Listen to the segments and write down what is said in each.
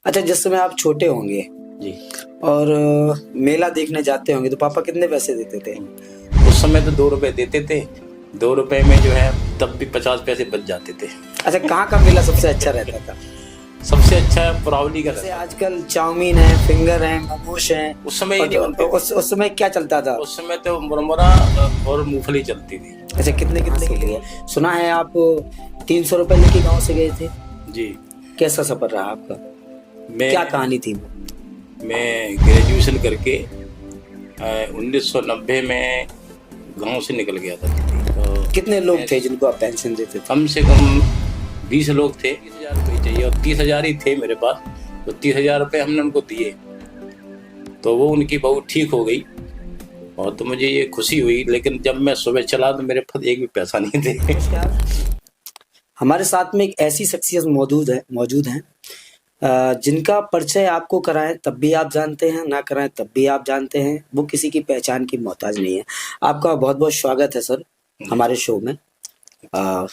अच्छा, जिस समय आप छोटे होंगे जी। और मेला देखने जाते होंगे तो पापा कितने पैसे देते थे? उस समय तो 2 रुपए देते थे। 2 रुपए में जो है तब भी 50 पैसे बच जाते थे। अच्छा, कहाँ का मेला सबसे अच्छा रहता था? सबसे अच्छा पुरावली का जैसे रहता था। आजकल चाउमीन है, फिंगर है, मोमोज हैं, उस समय और ये नहीं तो होते थे। उस समय क्या चलता था? उस समय तो मुरमुरा और मूंगफली चलती थी। अच्छा, कितने कितने के लिए? सुना है आप 300 रुपए लेके गाँव से गए थे। जी। कैसा सफर रहा आपका? क्या मैं कहानी थी वो? मैं ग्रेजुएशन करके 1990 में गांव से निकल गया था दिल्ली। तो कितने लोग मैं थे जिनको आप पेंशन देते थे? कम से कम 20 लोग थे। 30,000 रुपये चाहिए और 30,000 ही थे मेरे पास। तो 30,000 रुपये हमने उनको दिए। तो वो उनकी बहू ठीक हो गई और तो मुझे ये खुशी हुई। लेकिन जब मैं सुबह चला तो मेरे पास एक भी पैसा नहीं थे। हमारे साथ में एक ऐसी शख्सियत मौजूद है जिनका परिचय आपको कराएं तब भी आप जानते हैं, ना कराएं तब भी आप जानते हैं। वो किसी की पहचान की मोहताज नहीं है। आपका बहुत बहुत स्वागत है सर जी। हमारे शो में। अ,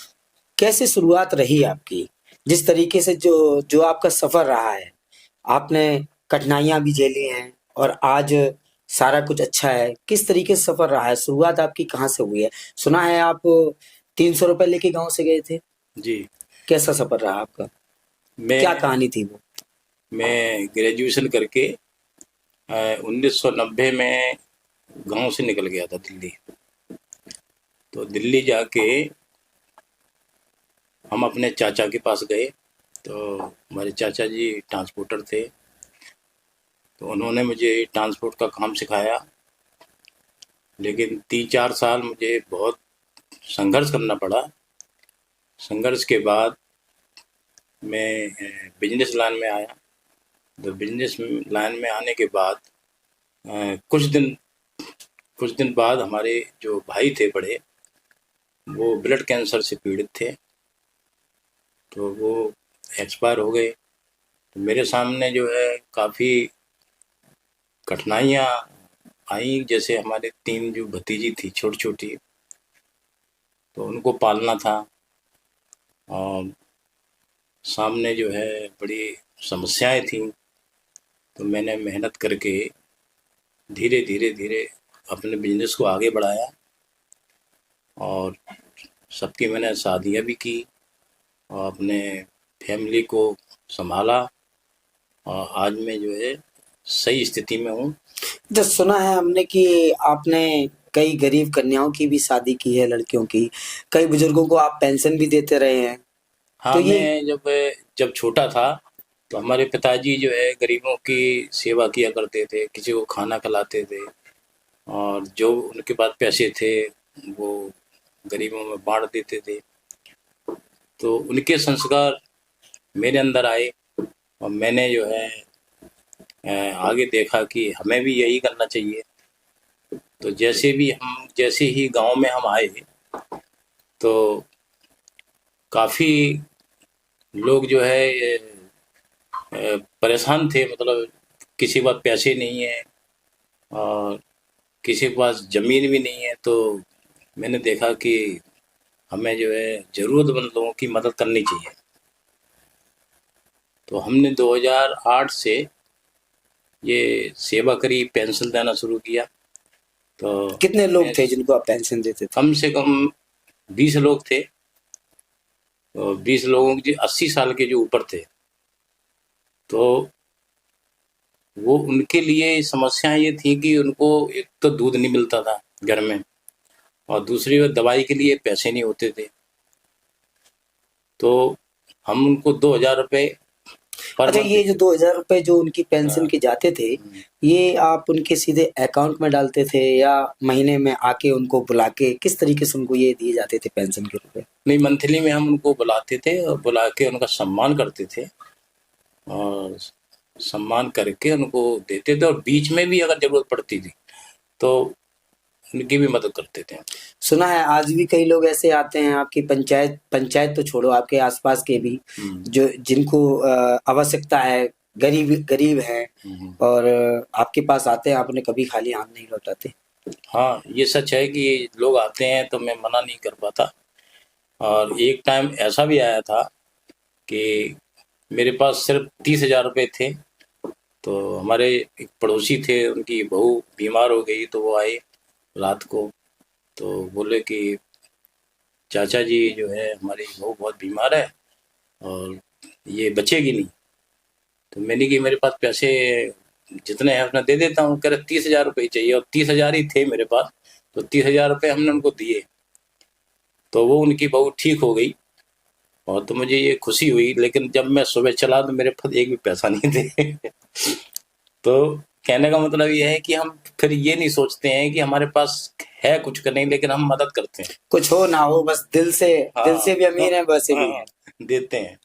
कैसे शुरुआत रही आपकी? जिस तरीके से जो जो आपका सफर रहा है, आपने कठिनाइयां भी झेली हैं और आज सारा कुछ अच्छा है। किस तरीके से सफर रहा है? शुरुआत आपकी कहाँ से हुई है? सुना है आप 300 रुपए लेके गांव से गए थे। जी। कैसा सफर रहा आपका? क्या मैं कहानी थी वो? मैं ग्रेजुएशन करके 1990 में गांव से निकल गया था दिल्ली। तो दिल्ली जाके हम अपने चाचा के पास गए। तो हमारे चाचा जी ट्रांसपोर्टर थे। तो उन्होंने मुझे ट्रांसपोर्ट का काम सिखाया। लेकिन 3-4 साल मुझे बहुत संघर्ष करना पड़ा। संघर्ष के बाद मैं बिजनेस लाइन में आया। तो बिजनेस लाइन में आने के बाद अ, कुछ दिन कुछ दिन बाद हमारे जो भाई थे बड़े, वो ब्लड कैंसर से पीड़ित थे। तो वो एक्सपायर हो गए। तो मेरे सामने जो है काफ़ी कठिनाइयाँ आई। जैसे हमारे 3 जो भतीजी थी छोटी छोटी, तो उनको पालना था। और सामने जो है बड़ी समस्याएं थी। तो मैंने मेहनत करके धीरे धीरे धीरे अपने बिजनेस को आगे बढ़ाया और सबकी मैंने शादियाँ भी की और अपने फैमिली को संभाला। और आज मैं जो है सही स्थिति में हूँ। जो सुना है हमने कि आपने कई गरीब कन्याओं की भी शादी की है, लड़कियों की। कई बुजुर्गों को आप पेंशन भी देते रहे हैं। तो हाँ, ये मैं जब जब छोटा था तो हमारे पिताजी जो है गरीबों की सेवा किया करते थे, किसी को खाना खिलाते थे। और जो उनके पास पैसे थे वो गरीबों में बांट देते थे। तो उनके संस्कार मेरे अंदर आए और मैंने जो है आगे देखा कि हमें भी यही करना चाहिए। तो जैसे ही गांव में हम आए तो काफ़ी लोग जो है ये परेशान थे। मतलब किसी के पास पैसे नहीं है और किसी के पास ज़मीन भी नहीं है। तो मैंने देखा कि हमें जो है ज़रूरतमंद लोगों की मदद करनी चाहिए। तो हमने 2008 से ये सेवा करी, पेंशन देना शुरू किया। तो कितने लोग मैं थे जिनको आप पेंशन देते थे? कम से कम 20 लोग थे। तो 20 लोगों के 80 साल के जो ऊपर थे। तो वो उनके लिए समस्याएं ये थी कि उनको एक तो दूध नहीं मिलता था घर में और दूसरी बात दवाई के लिए पैसे नहीं होते थे। तो हम उनको 2,000 रुपये पर अच्छा, मंथ ये जो देते थे। 2,000 रुपए जो उनकी पेंशन हाँ। के जाते थे, ये आप उनके सीधे अकाउंट में डालते थे या महीने में आके उनको बुला के किस तरीके से उनको ये दिए जाते थे पेंशन के रुपए? नहीं, मंथली में हम उनको बुलाते थे और बुला के उनका सम्मान करते थे और सम्मान करके उनको देते थे। और बीच में भी अगर ज़रूरत पड़ती थी तो उनकी भी मदद करते थे। सुना है आज भी कई लोग ऐसे आते हैं आपकी पंचायत पंचायत तो छोड़ो, आपके आसपास के भी, जो जिनको आवश्यकता है, गरीब गरीब है और आपके पास आते हैं, आपने कभी खाली हाथ नहीं लौटाते। हाँ, ये सच है कि लोग आते हैं तो मैं मना नहीं कर पाता। और एक टाइम ऐसा भी आया था कि मेरे पास सिर्फ 30,000 रुपये थे। तो हमारे एक पड़ोसी थे, उनकी बहू बीमार हो गई, तो वो आए रात को, तो बोले कि चाचा जी जो है हमारी बहू बहुत बीमार है और ये बचेगी नहीं। तो मैंने कि मेरे पास पैसे जितने हैं उतना दे देता हूँ। कह रहे 30,000 रुपये चाहिए, और 30,000 ही थे मेरे पास। तो 30,000 रुपये हमने उनको दिए, तो वो उनकी बहू ठीक हो गई। और तो मुझे ये खुशी हुई, लेकिन जब मैं सुबह चला तो मेरे पास एक भी पैसा नहीं थे। तो कहने का मतलब ये है कि हम फिर ये नहीं सोचते हैं कि हमारे पास है कुछ का नहीं, लेकिन हम मदद करते हैं। कुछ हो ना हो, बस दिल से भी अमीर है, वैसे भी हाँ, है। देते हैं।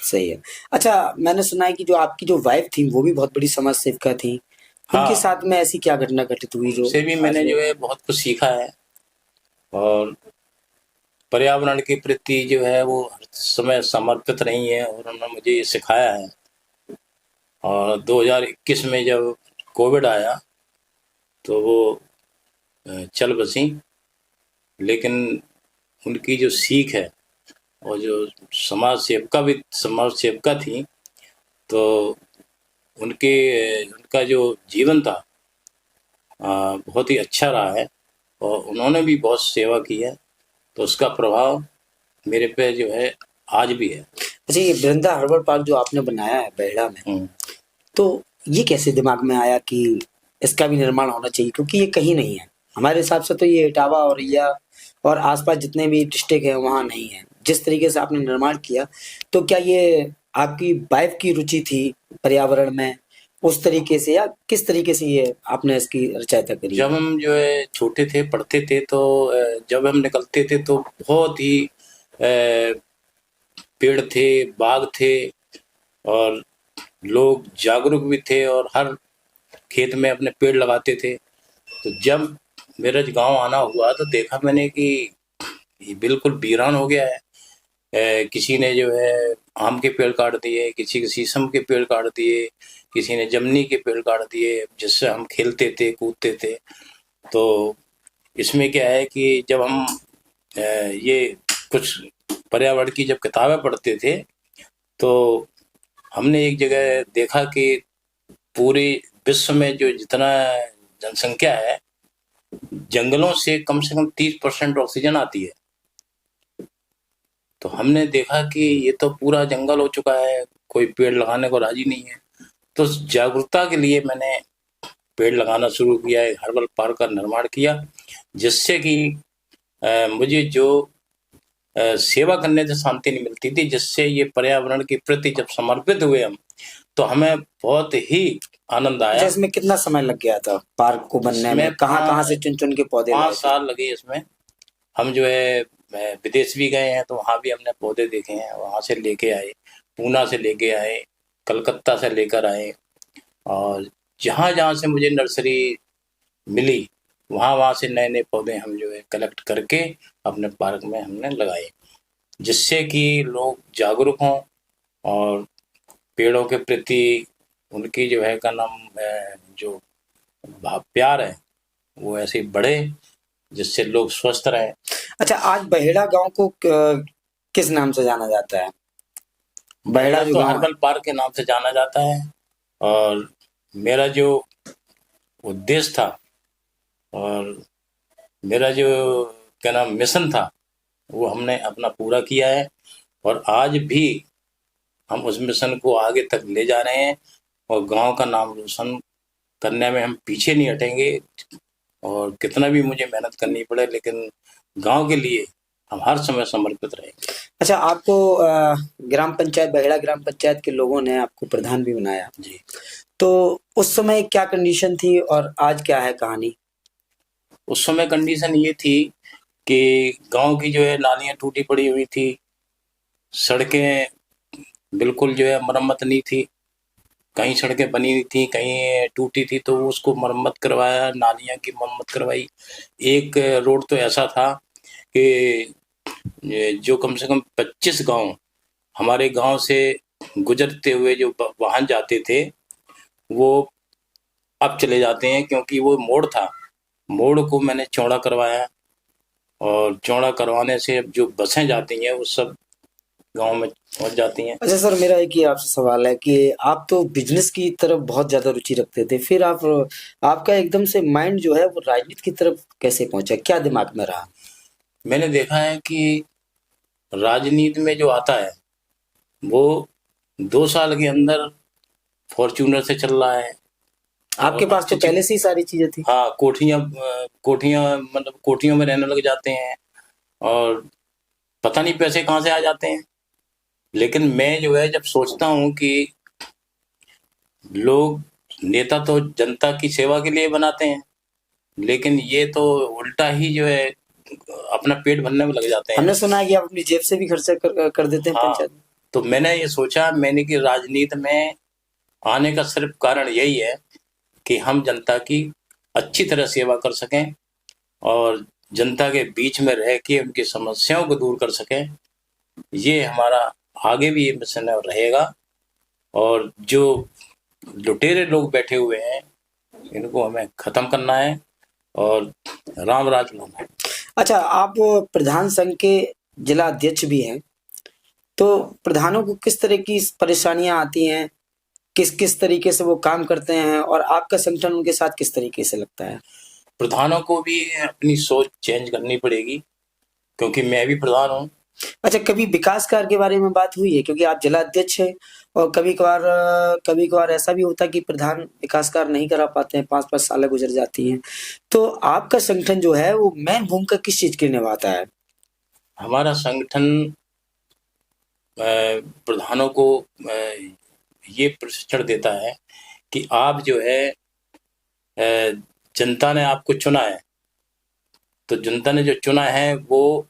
सही है। अच्छा, मैंने सुना है कि जो आपकी जो वाइफ थी वो भी बहुत बड़ी समाज सेविका थी। उनके हाँ, साथ में ऐसी क्या घटना घटित हुई जो उनसे भी आज मैंने वो। जो है बहुत कुछ सीखा है। और पर्यावरण के प्रति जो है वो हर समय समर्पित रही है, और उन्होंने मुझे ये सिखाया है। और 2021 में जब कोविड आया तो वो चल बसी, लेकिन उनकी जो सीख है, और जो समाज सेविका थी, तो उनके उनका जो जीवन था बहुत ही अच्छा रहा है, और उन्होंने भी बहुत सेवा की है। तो उसका प्रभाव मेरे पे जो है आज भी है। अच्छा, ये वृंदा हर्बल पार्क जो आपने बनाया है बेहड़ा में, हम्म। तो ये कैसे दिमाग में आया कि इसका भी निर्माण होना चाहिए, क्योंकि ये कहीं नहीं है हमारे हिसाब से, तो ये इटावा और या और आसपास जितने भी डिस्ट्रिक्ट है वहाँ नहीं है। जिस तरीके से आपने निर्माण किया, तो क्या ये आपकी वाइफ की रुचि थी पर्यावरण में उस तरीके से, या किस तरीके से ये आपने इसकी रचयिता करी जब है? हम जो है छोटे थे, पढ़ते थे, तो जब हम निकलते थे तो बहुत ही पेड़ थे, बाग थे, और लोग जागरूक भी थे, और हर खेत में अपने पेड़ लगाते थे। तो जब मेरा गांव आना हुआ तो देखा मैंने कि ये बिल्कुल वीरान हो गया है। किसी ने जो है आम के पेड़ काट दिए, किसी के शीशम के पेड़ काट दिए, किसी ने जमनी के पेड़ काट दिए, जिससे हम खेलते थे, कूदते थे। तो इसमें क्या है कि जब हम ये कुछ पर्यावरण की जब किताबें पढ़ते थे, तो हमने एक जगह देखा कि पूरे विश्व में जो जितना जनसंख्या है, जंगलों से कम 30% ऑक्सीजन आती है। तो हमने देखा कि ये तो पूरा जंगल हो चुका है, कोई पेड़ लगाने को राजी नहीं है। तो जागरूकता के लिए मैंने पेड़ लगाना शुरू किया, एक हर्बल पार्क का निर्माण किया, जिससे कि मुझे जो सेवा करने से शांति नहीं मिलती थी, जिससे ये पर्यावरण के प्रति जब समर्पित हुए हम, तो हमें बहुत ही आनंद अच्छा, आया। इसमें कितना समय लग गया था पार्क को बनने में? इसमें कहाँ कहाँ से चुन चुन के पौधे लाए पाँच थे? साल लगे इसमें। हम जो है विदेश भी गए हैं, तो वहाँ भी हमने पौधे देखे हैं, वहाँ से लेके आए, पूना से लेके आए, कलकत्ता से लेकर आए, और जहाँ जहाँ से मुझे नर्सरी मिली, वहाँ वहाँ से नए नए पौधे हम जो है कलेक्ट करके अपने पार्क में हमने लगाए, जिससे कि लोग जागरूक हों, और पेड़ों के प्रति उनकी जो है का नाम जो भाव प्यार है वो ऐसे ही बढ़े, जिससे लोग स्वस्थ रहें। अच्छा, आज बहेड़ा गांव को किस नाम से जाना जाता है? बहेड़ा बहेड़ा जो तो गांव है। हर्बल पार्क के नाम से जाना जाता है। और मेरा जो उद्देश्य था, और मेरा जो क्या नाम मिशन था, वो हमने अपना पूरा किया है। और आज भी हम उस मिशन को आगे तक ले जा रहे हैं, और गांव का नाम रोशन करने में हम पीछे नहीं हटेंगे। और कितना भी मुझे मेहनत करनी पड़े, लेकिन गांव के लिए हम हर समय समर्पित रहेंगे। अच्छा, आपको ग्राम पंचायत, बहेड़ा ग्राम पंचायत के लोगों ने आपको प्रधान भी बनाया, जी। तो उस समय क्या कंडीशन थी और आज क्या है कहानी? उस समय कंडीशन ये थी कि गांव की जो है नालियां टूटी पड़ी हुई थी, सड़कें बिल्कुल जो है मरम्मत नहीं थी, कहीं सड़कें बनी हुई थी, कहीं टूटी थी, तो उसको मरम्मत करवाया, नालियां की मरम्मत करवाई। एक रोड तो ऐसा था कि जो कम से कम 25 गांव हमारे गांव से गुजरते हुए जो वाहन जाते थे, वो अब चले जाते हैं, क्योंकि वो मोड़ था। मोड़ को मैंने चौड़ा करवाया, और चौड़ा करवाने से अब जो बसें जाती हैं वो सब गांव में पहुंच जाती हैं। अच्छा सर, मेरा एक ही आपसे सवाल है कि आप तो बिजनेस की तरफ बहुत ज्यादा रुचि रखते थे, फिर आप आपका एकदम से माइंड जो है वो राजनीति की तरफ कैसे पहुंचा, क्या दिमाग में रहा? मैंने देखा है कि राजनीति में जो आता है वो 2 साल के अंदर फॉर्च्यूनर से चल रहा है आपके और पास तो अच्छी अच्छी, पहले से ही सारी चीजें थी। हाँ, कोठियाँ मतलब कोठियों में रहने लग जाते हैं और पता नहीं पैसे कहाँ से आ जाते हैं। लेकिन मैं जो है जब सोचता हूँ कि लोग, नेता तो जनता की सेवा के लिए बनाते हैं, लेकिन ये तो उल्टा ही जो है अपना पेट भरने में लग जाते हैं। हमने सुना है कि आप अपनी जेब से भी खर्चा कर देते हैं हाँ, पंचायत में। तो मैंने ये सोचा, मैंने कि राजनीति में आने का सिर्फ कारण यही है कि हम जनता की अच्छी तरह सेवा कर सकें और जनता के बीच में रह के उनकी समस्याओं को दूर कर सकें। ये हमारा आगे भी ये मिशन रहेगा और जो लुटेरे लोग बैठे हुए हैं इनको हमें खत्म करना है और राम राज लाना है। अच्छा, आप प्रधान संघ के जिला अध्यक्ष भी हैं, तो प्रधानों को किस तरह की परेशानियां आती हैं, किस किस तरीके से वो काम करते हैं, और आपका संगठन उनके साथ किस तरीके से लगता है? प्रधानों को भी अपनी सोच चेंज करनी पड़ेगी क्योंकि मैं भी प्रधान हूँ। अच्छा, कभी विकास कार्य के बारे में बात हुई है, क्योंकि आप जिला अध्यक्ष हैं और कभी कभार ऐसा भी होता है कि प्रधान विकास कार्य नहीं करा पाते हैं, 5-5 साल गुजर जाती हैं, तो आपका संगठन जो है वो मेन भूमिका किस चीज की निभाता है? हमारा संगठन प्रधानों को ये प्रशिक्षण देता है कि आप जो है जनता ने आपको चुना है, तो जनता ने जो चुना है वो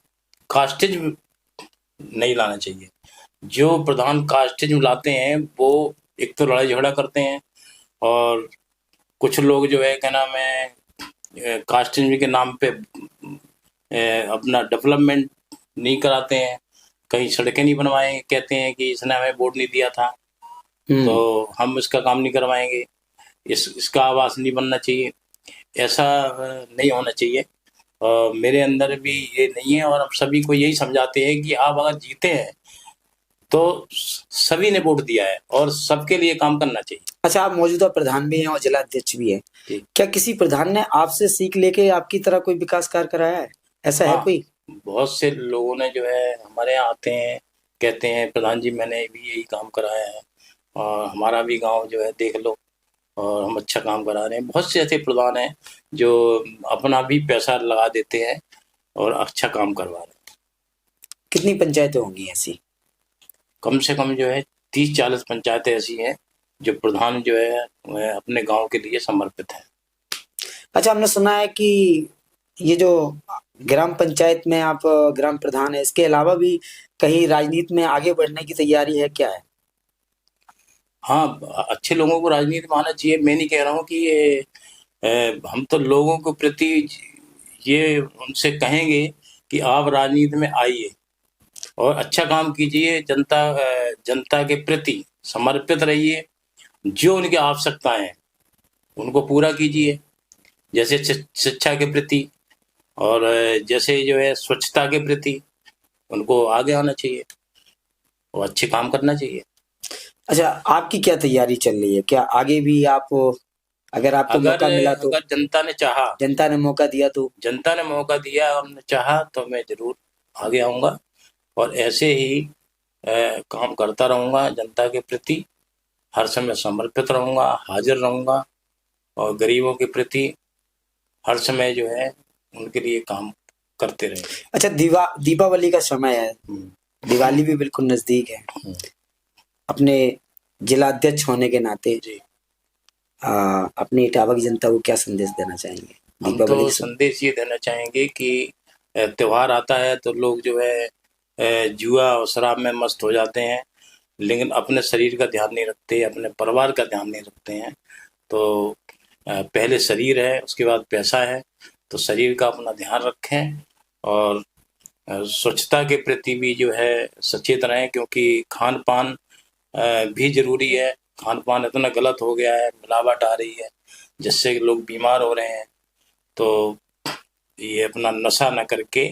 कास्टेज नहीं लाना चाहिए। जो प्रधान कास्टेज लाते हैं वो एक तो लड़ाई झगड़ा करते हैं और कुछ लोग जो है क्या नाम है कास्टेज के नाम पे अपना डेवलपमेंट नहीं कराते हैं, कहीं सड़कें नहीं बनवाएंगे, कहते हैं कि इसने हमें वोट नहीं दिया था तो हम इसका काम नहीं करवाएंगे, इसका आवास नहीं बनना चाहिए। ऐसा नहीं होना चाहिए। मेरे अंदर भी ये नहीं है और हम सभी को यही समझाते हैं कि आप अगर जीते हैं तो सभी ने वोट दिया है और सबके लिए काम करना चाहिए। अच्छा, आप मौजूदा प्रधान भी हैं और जिला अध्यक्ष भी हैं, ठीक। क्या किसी प्रधान ने आपसे सीख लेके आपकी तरह कोई विकास कार्य कराया है, ऐसा है हाँ, कोई? बहुत से लोगों ने जो है हमारे यहाँ आते हैं, कहते हैं प्रधान जी मैंने भी यही काम कराया है और हमारा भी गांव जो है देख लो और हम अच्छा काम करा रहे हैं। बहुत से ऐसे प्रधान हैं जो अपना भी पैसा लगा देते हैं और अच्छा काम करवा रहे हैं। कितनी पंचायतें होंगी ऐसी? कम से कम जो है 30-40 पंचायतें ऐसी हैं जो प्रधान जो है वह अपने गांव के लिए समर्पित है। अच्छा, हमने सुना है कि ये जो ग्राम पंचायत में आप ग्राम प्रधान है, इसके अलावा भी कहीं राजनीति में आगे बढ़ने की तैयारी है, क्या है? हाँ, अच्छे लोगों को राजनीति में आना चाहिए। मैं नहीं कह रहा हूँ कि ये हम तो लोगों के प्रति ये उनसे कहेंगे कि आप राजनीति में आइए और अच्छा काम कीजिए, जनता के प्रति समर्पित रहिए, जो उनकी आवश्यकताएं हैं उनको पूरा कीजिए, जैसे शिक्षा के प्रति और जैसे जो है स्वच्छता के प्रति उनको आगे आना चाहिए और अच्छे काम करना चाहिए। अच्छा, आपकी क्या तैयारी चल रही है, क्या आगे भी आप, अगर आपको अगर मौका मिला तो, अगर जनता ने मौका दिया तो? जनता ने मौका दिया और हमने चाहा तो मैं जरूर आगे आऊंगा और ऐसे ही काम करता रहूंगा, जनता के प्रति हर समय समर्पित रहूंगा, हाजिर रहूंगा और गरीबों के प्रति हर समय जो है उनके लिए काम करते रहेंगे। अच्छा, दीपावली का समय है, दिवाली भी बिल्कुल नजदीक है, अपने जिला अध्यक्ष होने के नाते जी, अपनी इटावा की जनता को क्या संदेश देना चाहेंगे हम दीपावली तो के समय? संदेश ये देना चाहेंगे कि त्योहार आता है तो लोग जो है जुआ और शराब में मस्त हो जाते हैं, लेकिन अपने शरीर का ध्यान नहीं रखते, अपने परिवार का ध्यान नहीं रखते हैं। तो पहले शरीर है, उसके बाद पैसा है, तो शरीर का अपना ध्यान रखें और स्वच्छता के प्रति भी जो है सचेत रहें, क्योंकि खान पान भी जरूरी है। खान पान इतना गलत हो गया है, मिलावट आ रही है जिससे लोग बीमार हो रहे हैं। तो ये अपना नशा न करके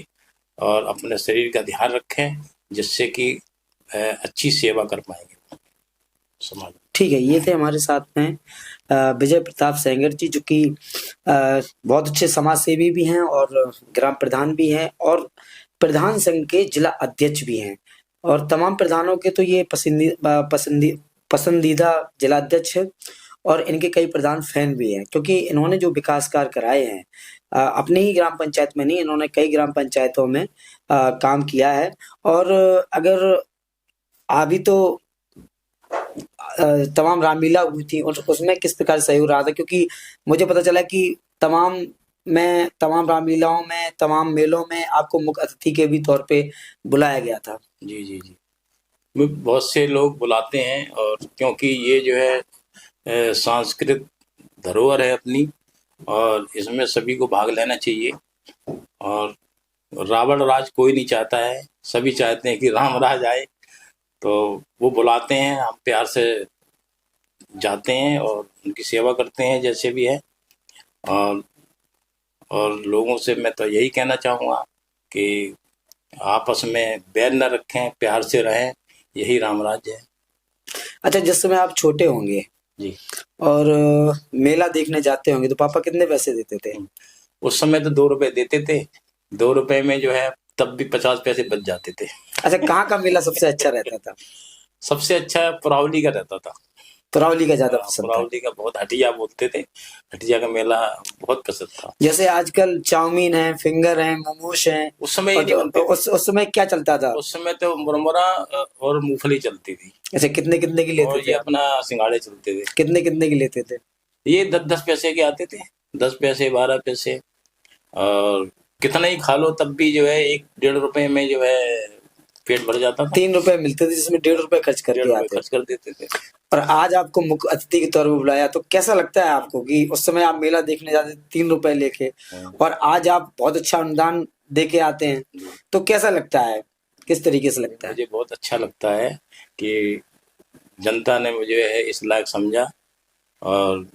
और अपने शरीर का ध्यान रखें, जिससे कि अच्छी सेवा कर पाएंगे समाज में। ठीक है, ये थे हमारे साथ में विजय प्रताप सेंगर जी, जो कि बहुत अच्छे समाज सेवी भी हैं और ग्राम प्रधान भी हैं और प्रधान संघ के जिला अध्यक्ष भी हैं, और तमाम प्रधानों के तो ये पसंदीदा जिला अध्यक्ष है, और इनके कई प्रधान फैन भी हैं, क्योंकि इन्होंने जो विकास कार्य कराए हैं अपनी ही ग्राम पंचायत में नहीं, इन्होंने कई ग्राम पंचायतों में काम किया है। और अगर अभी तो तमाम रामलीला हुई थी और उसमें किस प्रकार सहयोग रहा था, क्योंकि मुझे पता चला कि तमाम रामलीलाओं में, तमाम मेलों में आपको मुख्य अतिथि के भी तौर पे बुलाया गया था। जी जी जी, बहुत से लोग बुलाते हैं, और क्योंकि ये जो है सांस्कृतिक धरोहर है अपनी, और इसमें सभी को भाग लेना चाहिए। और रावण राज कोई नहीं चाहता है, सभी चाहते हैं कि राम राज आए, तो वो बुलाते हैं, हम प्यार से जाते हैं और उनकी सेवा करते हैं जैसे भी है। और लोगों से मैं तो यही कहना चाहूँगा कि आपस में बैर न रखें, प्यार से रहें, यही राम राज्य है। अच्छा, जिस समय आप छोटे होंगे जी, और मेला देखने जाते होंगे, तो पापा कितने पैसे देते थे? उस समय तो 2 रुपए देते थे, 2 रुपए में जो है तब भी 50 पैसे बच जाते थे। अच्छा, कहाँ का मेला सबसे अच्छा रहता था? सबसे अच्छा पुरावली का रहता था। तुरावली का ज्यादा पसंद था? पुरावली का बहुत, हटिया बोलते थे, हटिया का मेला बहुत पसंद था। जैसे आजकल चाउमीन है, फिंगर है, मोमोज है, उस समय ये नहीं बनते थे। उस समय क्या चलता था? उस समय तो मुरमुरा और मूंगफली चलती थी, अच्छा, कितने कितने की लेते और थे ये आप? अपना सिंगाड़े चलते थे। कितने कितने की लेते थे? ये 10-10 पैसे के आते थे, 10 पैसे, 12 पैसे, और कितना ही खा लो तब भी जो है 1-1.5 रुपए में जो है पेट भर जाता था। 3 रुपए मिलते थे, जिसमें 1.5 रुपए खर्च 1.5 करके रुपए आते। खर्च कर देते थे। और आज आपको मुख्य अतिथि के तौर पर बुलाया, तो कैसा लगता है आपको कि उस समय आप मेला देखने जाते थे 3 रुपए लेके, और आज आप बहुत अच्छा अनुदान दे के आते हैं, तो कैसा लगता है, किस तरीके से लगता है? मुझे बहुत अच्छा लगता है कि जनता ने मुझे है इस लायक समझा, और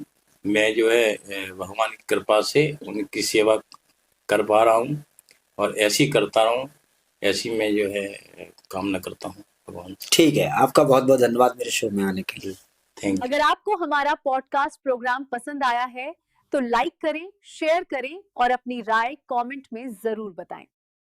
मैं जो है भगवान की कृपा से उनकी सेवा कर पा रहा हूँ, और ऐसी करता रहूँ, ऐसी मैं जो है कामना करता हूँ भगवान से। ठीक है, आपका बहुत बहुत धन्यवाद मेरे शो में आने के लिए। Thank you. अगर आपको हमारा पॉडकास्ट प्रोग्राम पसंद आया है तो लाइक करें, शेयर करें और अपनी राय कमेंट में जरूर बताएं।